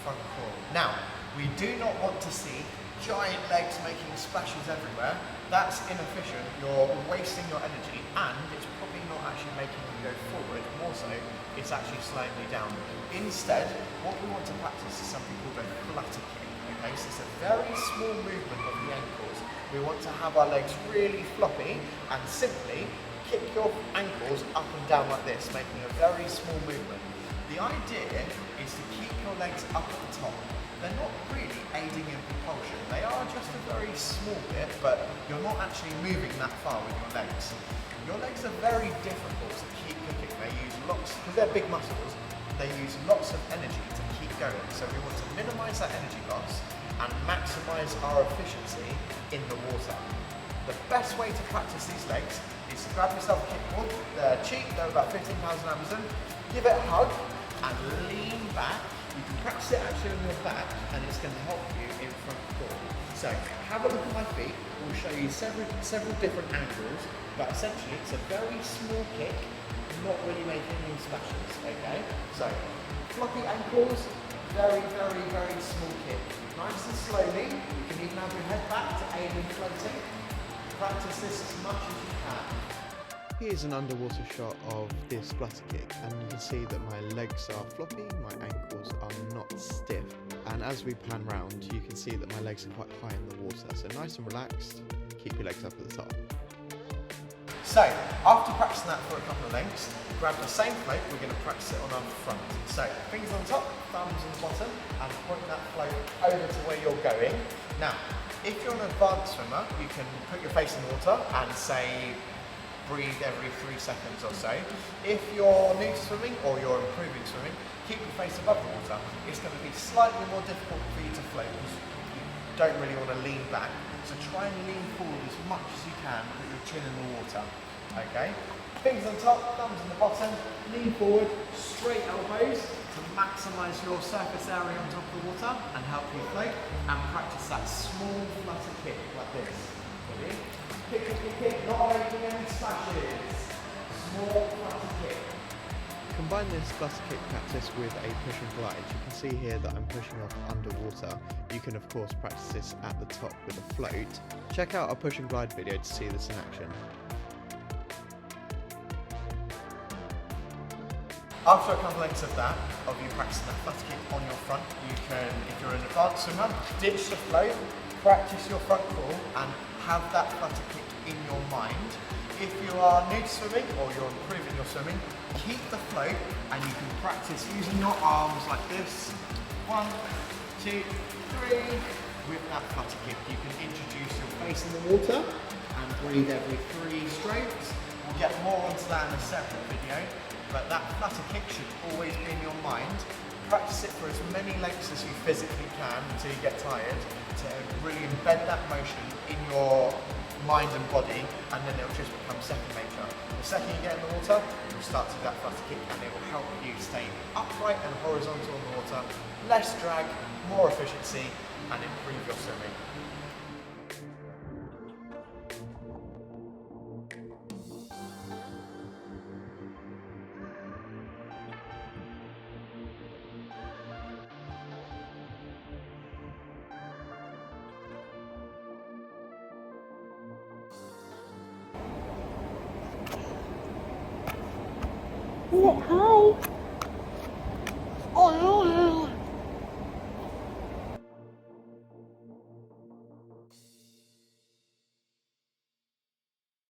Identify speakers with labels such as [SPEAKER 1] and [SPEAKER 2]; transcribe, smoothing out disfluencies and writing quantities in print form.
[SPEAKER 1] front crawl. Now, we do not want to see giant legs making splashes everywhere. That's inefficient, you're wasting your energy, and it's probably not actually making you go forward. More so, it's actually slowing you down. Instead, what we want to practice is something called a flutter kick. Okay, so it's a very small movement of the ankles. We want to have our legs really floppy and simply kick your ankles up and down like this, making a very small movement. The idea is to keep your legs up at the top. They're not really aiding in propulsion. They are just a very small bit, but you're not actually moving that far with your legs. Your legs are very difficult to keep kicking. They use lots, because they're big muscles, they use lots of energy to keep going. So we want to minimize that energy loss and maximize our efficiency in the water. The best way to practice these legs is to grab yourself a kickboard. They're cheap, they're about 15 pounds on Amazon. Give it a hug and lean back. You can practice it actually on your back, and it's going to help you in front crawl. So have a look at my feet. We'll show you several different angles, but essentially it's a very small kick, not really making any splashes. Okay, so floppy ankles, very small kick. Nice and slowly. You can even have your head back to aid in floating. Practice this as much as you can.
[SPEAKER 2] Here's an underwater shot of this flutter kick, and you can see that my legs are floppy, my ankles are not stiff, and as we pan round you can see that my legs are quite high in the water, so nice and relaxed, keep your legs up at the top.
[SPEAKER 1] So, after practicing that for a couple of lengths, grab the same float, we're going to practice it on our front. So, fingers on top, thumbs on bottom, and point that float over to where you're going. Now, if you're an advanced swimmer, you can put your face in the water and say, breathe every 3 seconds or so. If you're new to swimming or you're improving swimming, keep your face above the water. It's going to be slightly more difficult for you to float because you don't really want to lean back. So try and lean forward as much as you can, put your chin in the water. Okay? Fingers on top, thumbs on the bottom, lean forward, straight elbows to maximise your surface area on top of the water and help you float, and practice that small flutter kick like this. Ready? Kick, kick, kick, kick, not making any splashes. Small flutter kick.
[SPEAKER 2] Combine this flutter kick practice with a push and glide. You can see here that I'm pushing off underwater. You can of course practice this at the top with a float. Check out our push and glide video to see this in action.
[SPEAKER 1] After a couple lengths of that, of you practicing that flutter kick on your front, you can, if you're an advanced swimmer, ditch the float, practice your front crawl and have that flutter kick in your mind. If you are new to swimming or you're improving your swimming, keep the float and you can practice using your arms like this. 1, 2, 3. With that flutter kick, you can introduce your face in the water and breathe every 3 strokes. We'll get more onto that in a separate video, but that flutter kick should always be in your mind. Practice it for as many lengths as you physically can until you get tired, to really embed that motion in your mind and body, and then it will just become second nature. The second you get in the water, you'll start to do that flutter kick, and it will help you stay upright and horizontal in the water, less drag, more efficiency, and improve your swimming.
[SPEAKER 3] Hi.